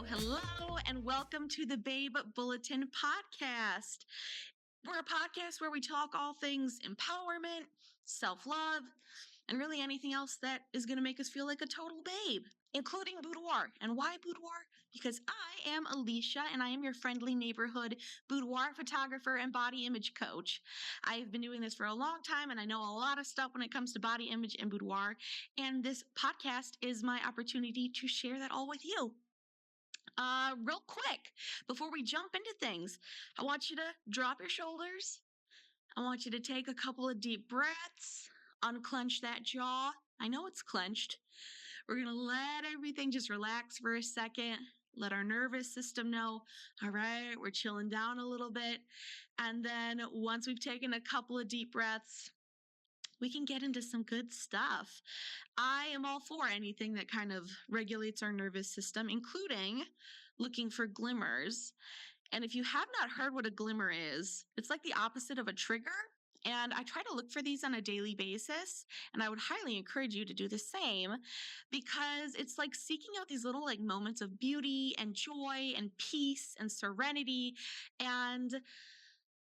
Hello, and welcome to the Babe Bulletin podcast. We're a podcast where we talk all things empowerment, self love, and really anything else that is going to make us feel like a total babe, including boudoir. And why boudoir? Because I am Alicia, and I am your friendly neighborhood boudoir photographer and body image coach. I've been doing this for a long time, and I know a lot of stuff when it comes to body image and boudoir. And this podcast is my opportunity to share that all with you. Real quick, before we jump into things, I want you to drop your shoulders. I want you to take a couple of deep breaths, unclench that jaw. I know it's clenched. We're going to let everything just relax for a second. Let our nervous system know, all right, we're chilling down a little bit. And then once we've taken a couple of deep breaths, we can get into some good stuff. I am all for anything that kind of regulates our nervous system, including looking for glimmers. And if you have not heard what a glimmer is, it's like the opposite of a trigger. And I try to look for these on a daily basis. And I would highly encourage you to do the same because it's like seeking out these little moments of beauty and joy and peace and serenity. And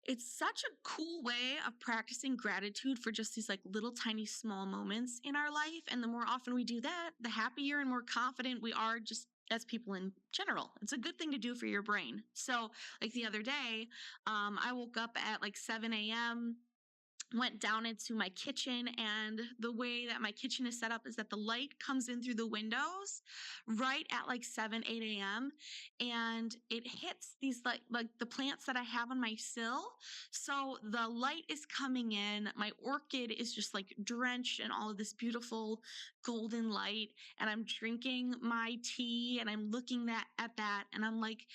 it's such a cool way of practicing gratitude for just these little tiny small moments in our life. And the more often we do that, the happier and more confident we are just as people in general. It's a good thing to do for your brain. So the other day, I woke up at 7 a.m., went down into my kitchen, and the way that my kitchen is set up is that the light comes in through the windows right at 7, 8 a.m. and it hits these like the plants that I have on my sill. So the light is coming in. My orchid is just drenched in all of this beautiful golden light, and I'm drinking my tea and I'm looking at that, and I'm like,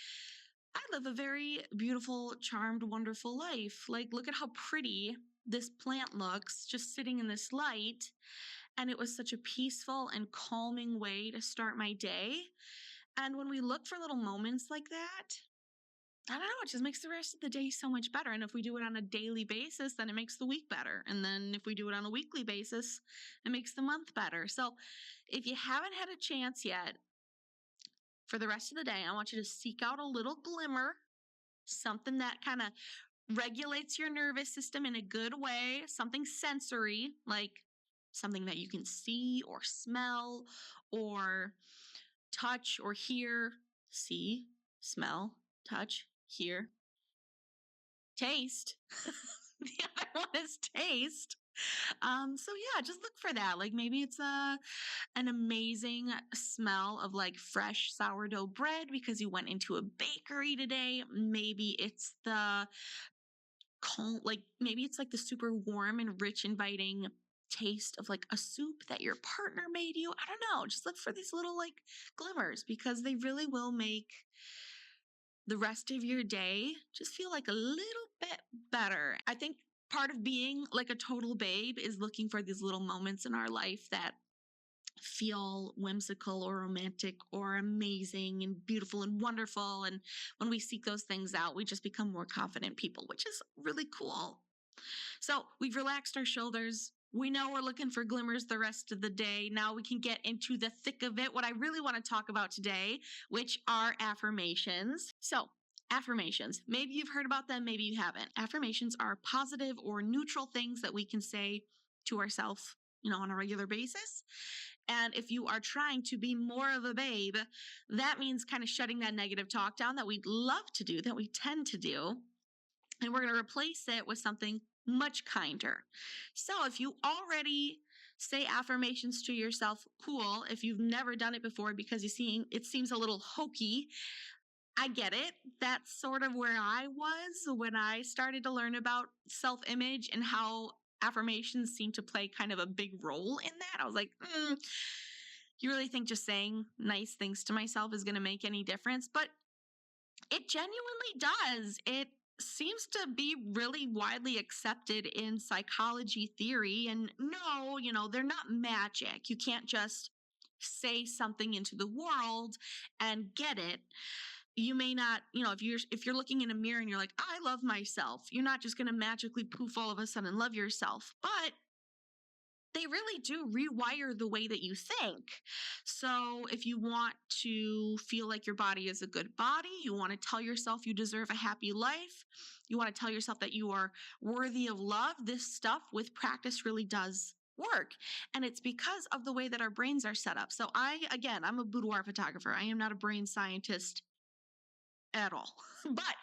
I live a very beautiful, charmed, wonderful life. Look at how pretty this plant looks just sitting in this light. And it was such a peaceful and calming way to start my day. And when we look for little moments like that, I don't know, it just makes the rest of the day so much better. And if we do it on a daily basis, then it makes the week better. And then if we do it on a weekly basis, it makes the month better. So if you haven't had a chance yet, for the rest of the day, I want you to seek out a little glimmer, something that kind of regulates your nervous system in a good way, something sensory, like something that you can see or smell or touch or hear. See, smell, touch, hear, taste. The other one is taste. So yeah, just look for that. Maybe it's an amazing smell of fresh sourdough bread because you went into a bakery today. Maybe it's the maybe it's the super warm and rich, inviting taste of a soup that your partner made you. I don't know. Just look for these little glimmers because they really will make the rest of your day just feel a little bit better. I think part of being a total babe is looking for these little moments in our life that feel whimsical or romantic or amazing and beautiful and wonderful. And when we seek those things out, we just become more confident people, which is really cool. So we've relaxed our shoulders. We know we're looking for glimmers the rest of the day. Now we can get into the thick of it. What I really want to talk about today, which are affirmations. So affirmations, maybe you've heard about them, maybe you haven't. Affirmations are positive or neutral things that we can say to ourselves, on a regular basis. And if you are trying to be more of a babe, that means kind of shutting that negative talk down that we'd love to do, that we tend to do. And we're going to replace it with something much kinder. So if you already say affirmations to yourself, cool. If you've never done it before because it seems a little hokey, I get it. That's sort of where I was when I started to learn about self-image and how affirmations seem to play kind of a big role in that. I was like, you really think just saying nice things to myself is going to make any difference? But it genuinely does. It seems to be really widely accepted in psychology theory. And no, they're not magic. You can't just say something into the world and get it. You may not, if you're looking in a mirror and you're like, I love myself, you're not just going to magically poof all of a sudden love yourself. But they really do rewire the way that you think. So, if you want to feel like your body is a good body, you want to tell yourself you deserve a happy life, you want to tell yourself that you are worthy of love, this stuff with practice really does work. And it's because of the way that our brains are set up. So, I'm a boudoir photographer. I am not a brain scientist at all. But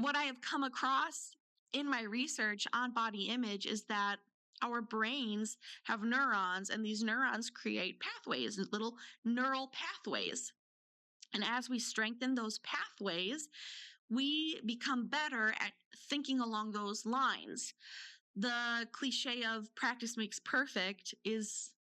what I have come across in my research on body image is that our brains have neurons, and these neurons create pathways, little neural pathways. And as we strengthen those pathways, we become better at thinking along those lines. The cliche of practice makes perfect is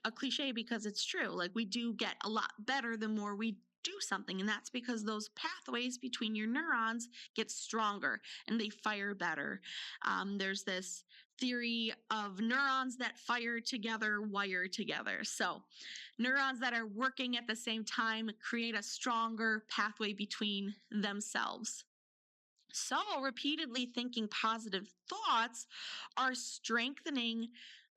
a cliche because it's true. Like, we do get a lot better the more we do something, and that's because those pathways between your neurons get stronger and they fire better. There's this theory of neurons that fire together wire together. So neurons that are working at the same time create a stronger pathway between themselves. So, repeatedly thinking positive thoughts are strengthening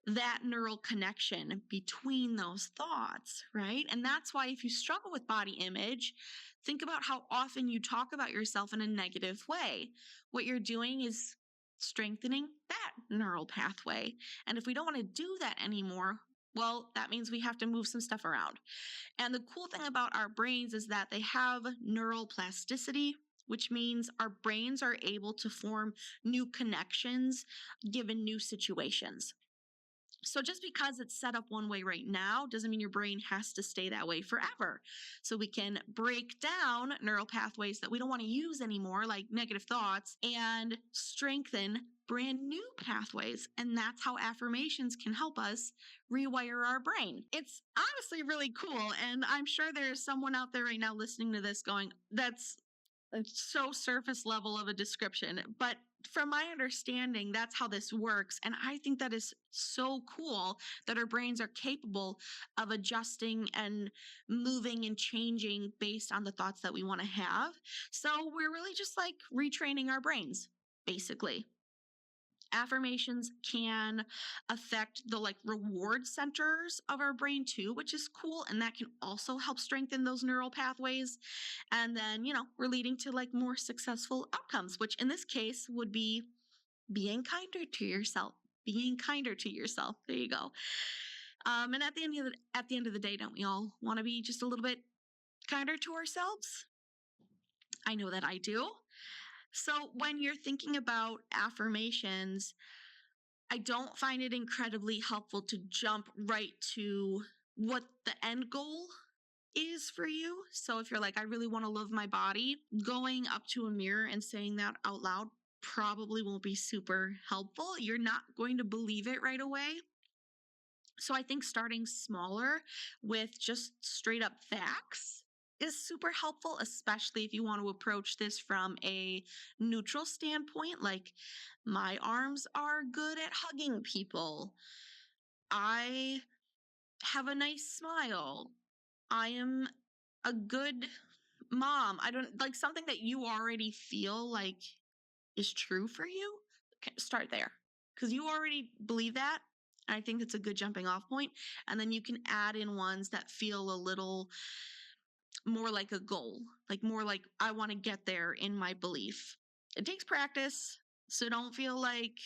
that neural connection between those thoughts, right? And that's why, if you struggle with body image, think about how often you talk about yourself in a negative way. What you're doing is strengthening that neural pathway. And if we don't want to do that anymore, well, that means we have to move some stuff around. And the cool thing about our brains is that they have neural plasticity, which means our brains are able to form new connections given new situations. So just because it's set up one way right now doesn't mean your brain has to stay that way forever. So we can break down neural pathways that we don't want to use anymore, like negative thoughts, and strengthen brand new pathways. And that's how affirmations can help us rewire our brain. It's honestly really cool. And I'm sure there's someone out there right now listening to this going, that's so surface level of a description. But from my understanding, that's how this works. And I think that is so cool that our brains are capable of adjusting and moving and changing based on the thoughts that we want to have. So we're really just like retraining our brains, basically. Affirmations can affect the like reward centers of our brain too, which is cool. And that can also help strengthen those neural pathways. And then, we're leading to like more successful outcomes, which in this case would be being kinder to yourself. Being kinder to yourself. There you go. And at the end of the day, don't we all want to be just a little bit kinder to ourselves? I know that I do. So when you're thinking about affirmations, I don't find it incredibly helpful to jump right to what the end goal is for you. So if you're like, I really want to love my body, going up to a mirror and saying that out loud probably won't be super helpful. You're not going to believe it right away. So I think starting smaller with just straight up facts is super helpful, especially if you want to approach this from a neutral standpoint. Like, my arms are good at hugging people. I have a nice smile. I am a good mom. I don't like something that you already feel like is true for you. Start there because you already believe that. And I think that's a good jumping off point. And then you can add in ones that feel a little more like a goal, like more like I want to get there in my belief. It takes practice. So don't feel like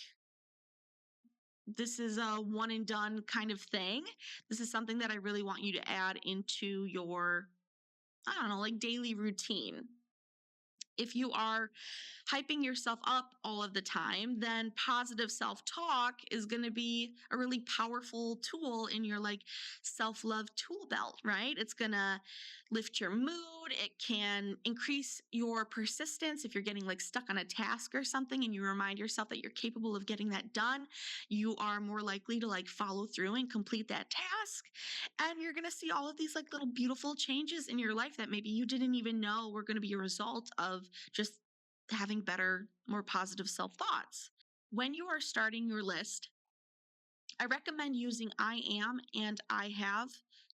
this is a one and done kind of thing. This is something that I really want you to add into your, I don't know, like daily routine. If you are hyping yourself up all of the time, then positive self-talk is going to be a really powerful tool in your like self-love tool belt, right? It's going to lift your mood. It can increase your persistence. If you're getting like stuck on a task or something and you remind yourself that you're capable of getting that done, you are more likely to like follow through and complete that task. And you're going to see all of these like little beautiful changes in your life that maybe you didn't even know were going to be a result of just having better, more positive self thoughts. When you are starting your list, I recommend using I am and I have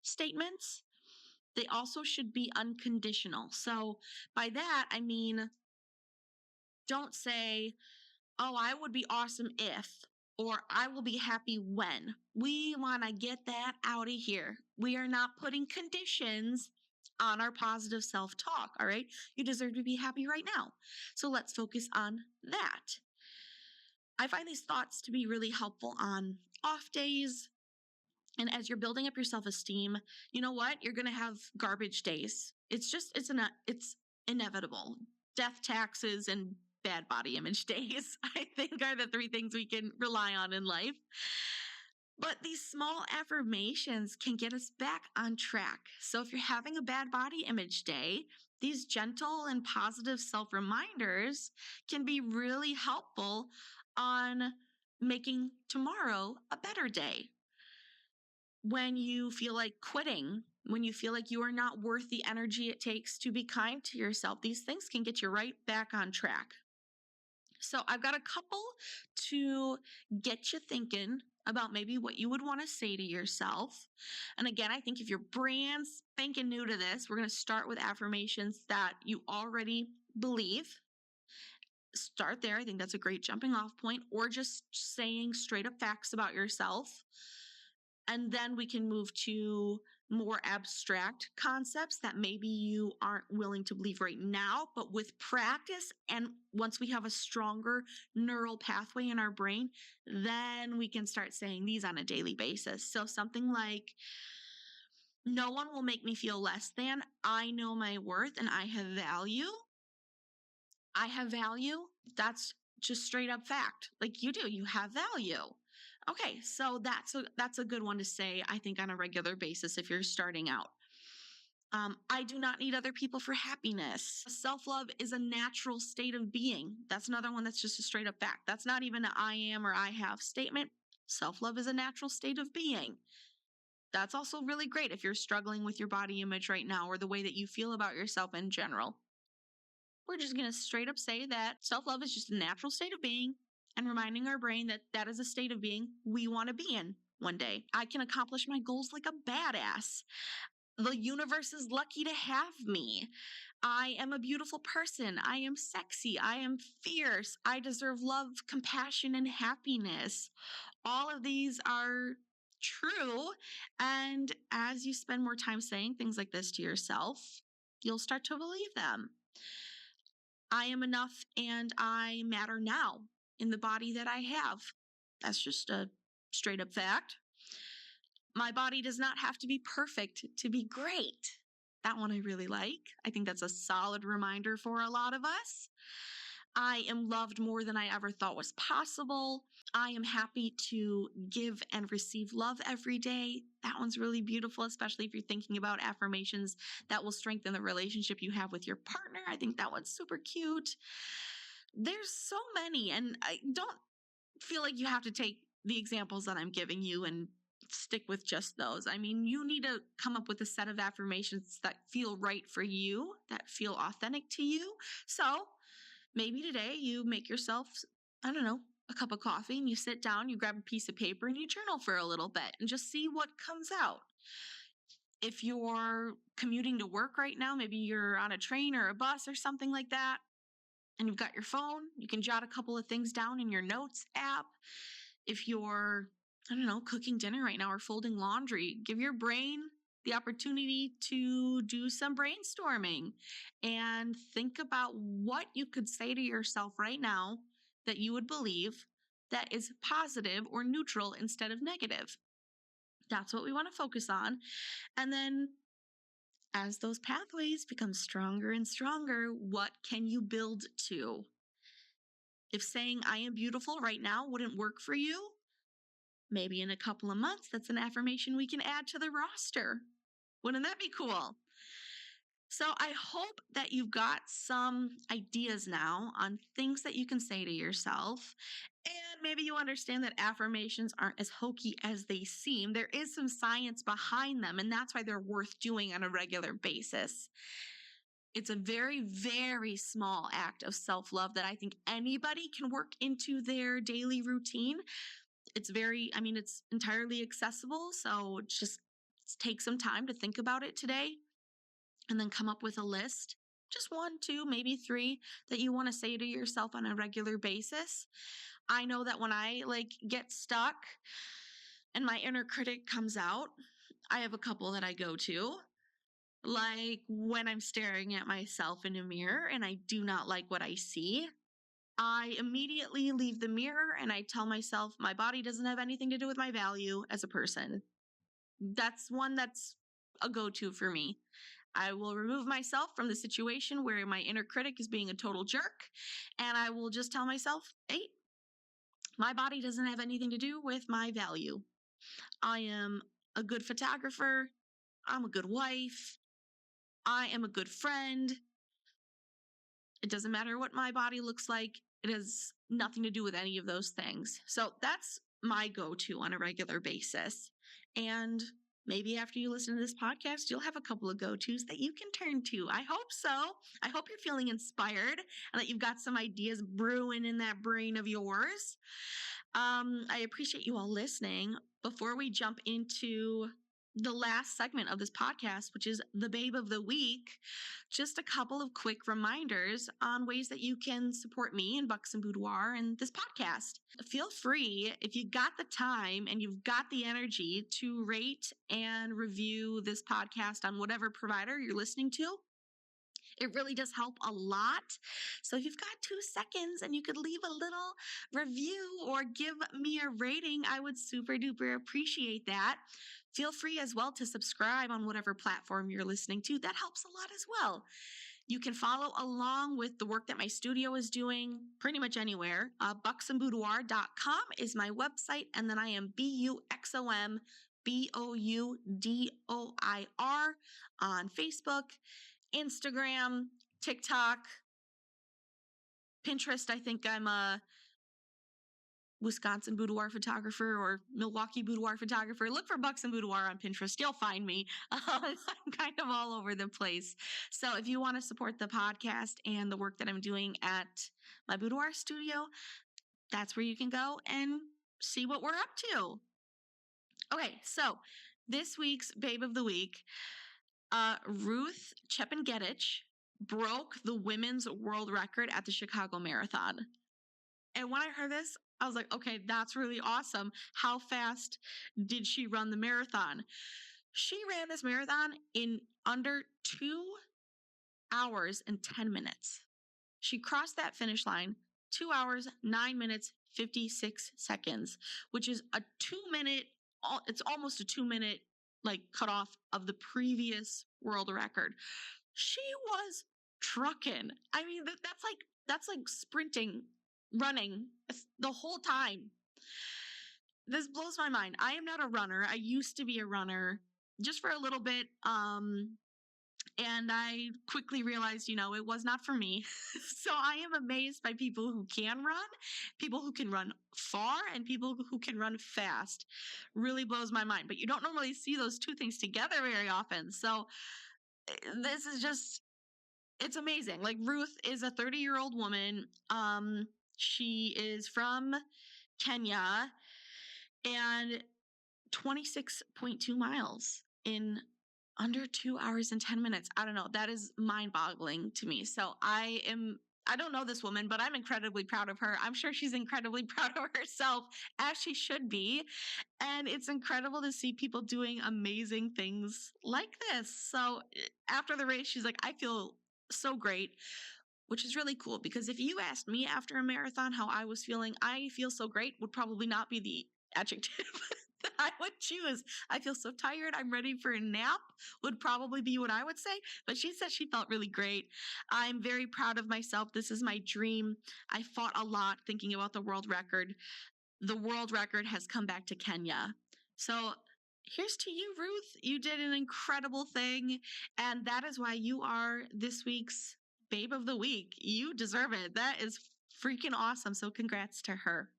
statements. They also should be unconditional. So by that, I mean, don't say, oh, I would be awesome if, or I will be happy when. We want to get that out of here. We are not putting conditions on our positive self talk. All right. You deserve to be happy right now. So let's focus on that. I find these thoughts to be really helpful on off days. And as you're building up your self esteem, you know what? You're going to have garbage days. It's inevitable. Death, taxes, and bad body image days, I think, are the three things we can rely on in life. But these small affirmations can get us back on track. So if you're having a bad body image day, these gentle and positive self reminders can be really helpful on making tomorrow a better day. When you feel like quitting, when you feel like you are not worth the energy it takes to be kind to yourself, these things can get you right back on track. So I've got a couple to get you thinking about maybe what you would want to say to yourself. And again, I think if you're brand spanking new to this, we're going to start with affirmations that you already believe. Start there. I think that's a great jumping off point, or just saying straight up facts about yourself. And then we can move to more abstract concepts that maybe you aren't willing to believe right now, but with practice, and once we have a stronger neural pathway in our brain, then we can start saying these on a daily basis. So something like, no one will make me feel less than. I know my worth and I have value. I have value. That's just straight up fact. Like you do, you have value. Okay, so that's a good one to say, I think, on a regular basis if you're starting out. I do not need other people for happiness. Self love is a natural state of being. That's another one that's just a straight up fact. That's not even an I am or I have statement. Self love is a natural state of being. That's also really great if you're struggling with your body image right now or the way that you feel about yourself in general. We're just going to straight up say that self love is just a natural state of being and reminding our brain that that is a state of being we want to be in one day. I can accomplish my goals like a badass. The universe is lucky to have me. I am a beautiful person. I am sexy. I am fierce. I deserve love, compassion, and happiness. All of these are true. And as you spend more time saying things like this to yourself, you'll start to believe them. I am enough and I matter now in the body that I have. That's just a straight up fact. My body does not have to be perfect to be great. That one I really like. I think that's a solid reminder for a lot of us. I am loved more than I ever thought was possible. I am happy to give and receive love every day. That one's really beautiful, especially if you're thinking about affirmations that will strengthen the relationship you have with your partner. I think that one's super cute. There's so many, and I don't feel like you have to take the examples that I'm giving you and stick with just those. I mean, you need to come up with a set of affirmations that feel right for you, that feel authentic to you. So maybe today you make yourself, I don't know, a cup of coffee and you sit down, you grab a piece of paper and you journal for a little bit and just see what comes out. If you're commuting to work right now, maybe you're on a train or a bus or something like that, and you've got your phone, you can jot a couple of things down in your notes app. If you're, I don't know, cooking dinner right now or folding laundry, give your brain the opportunity to do some brainstorming and think about what you could say to yourself right now that you would believe that is positive or neutral instead of negative. That's what we want to focus on. And then as those pathways become stronger and stronger, what can you build to? If saying I am beautiful right now wouldn't work for you, maybe in a couple of months, that's an affirmation we can add to the roster. Wouldn't that be cool? So I hope that you've got some ideas now on things that you can say to yourself. And maybe you understand that affirmations aren't as hokey as they seem. There is some science behind them, and that's why they're worth doing on a regular basis. It's a very, very small act of self love that I think anybody can work into their daily routine. It's entirely accessible. So just take some time to think about it today and then come up with a list. just 1, 2, maybe 3 that you want to say to yourself on a regular basis. I know that when I get stuck and my inner critic comes out, I have a couple that I go to. Like when I'm staring at myself in a mirror and I do not like what I see, I immediately leave the mirror and I tell myself my body doesn't have anything to do with my value as a person. That's one that's a go to for me. I will remove myself from the situation where my inner critic is being a total jerk, and I will just tell myself, hey, my body doesn't have anything to do with my value. I am a good photographer. I'm a good wife. I am a good friend. It doesn't matter what my body looks like. It has nothing to do with any of those things. So that's my go to on a regular basis. And maybe after you listen to this podcast, you'll have a couple of go tos that you can turn to. I hope so. I hope you're feeling inspired and that you've got some ideas brewing in that brain of yours. I appreciate you all listening. Before we jump into the last segment of this podcast, which is the Babe of the Week, just a couple of quick reminders on ways that you can support me and Bucks and Boudoir and this podcast. Feel free, if you got the time and you've got the energy, to rate and review this podcast on whatever provider you're listening to. It really does help a lot. So if you've got 2 seconds and you could leave a little review or give me a rating, I would super duper appreciate that. Feel free as well to subscribe on whatever platform you're listening to. That helps a lot as well. You can follow along with the work that my studio is doing pretty much anywhere. Bucksandboudoir.com is my website, and then I am BUXOMBOUDOIR on Facebook, Instagram, TikTok, Pinterest. I think I'm a Wisconsin boudoir photographer or Milwaukee boudoir photographer. Look for Bucks and Boudoir on Pinterest. You'll find me. I'm kind of all over the place. So if you want to support the podcast and the work that I'm doing at my boudoir studio, that's where you can go and see what we're up to. Okay, so this week's Babe of the Week, Ruth Chepengedich broke the women's world record at the Chicago Marathon. And when I heard this, I was like, okay, that's really awesome. How fast did she run the marathon? She ran this marathon in under 2 hours and 10 minutes. She crossed that finish line 2 hours, 9 minutes, 56 seconds, which is a 2-minute, it's almost a 2-minute cutoff of the previous world record. She was trucking. I mean, that's like sprinting, running the whole time. This blows my mind. I am not a runner. I used to be a runner just for a little bit. And I quickly realized, it was not for me. So I am amazed by people who can run, people who can run far, and people who can run fast. Really blows my mind. But you don't normally see those two things together very often. So this is just, it's amazing. Like, Ruth is a 30-year-old woman. She is from Kenya, and 26.2 miles in under 2 hours and 10 minutes. I don't know. That is mind-boggling to me. So I don't know this woman, but I'm incredibly proud of her. I'm sure she's incredibly proud of herself, as she should be. And it's incredible to see people doing amazing things like this. So after the race, she's like, I feel so great, which is really cool, because if you asked me after a marathon how I was feeling, I feel so great would probably not be the adjective that I would choose. I feel so tired, I'm ready for a nap would probably be what I would say. But she said she felt really great. I'm very proud of myself. This is my dream. I fought a lot thinking about the world record. The world record has come back to Kenya. So here's to you, Ruth. You did an incredible thing. And that is why you are this week's Babe of the Week. You deserve it. That is freaking awesome. So congrats to her.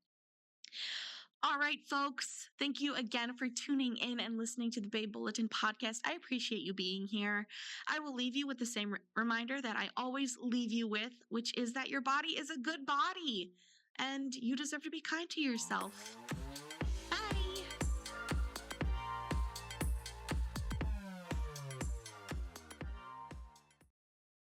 All right, folks. Thank you again for tuning in and listening to the Babe Bulletin podcast. I appreciate you being here. I will leave you with the same reminder that I always leave you with, which is that your body is a good body and you deserve to be kind to yourself.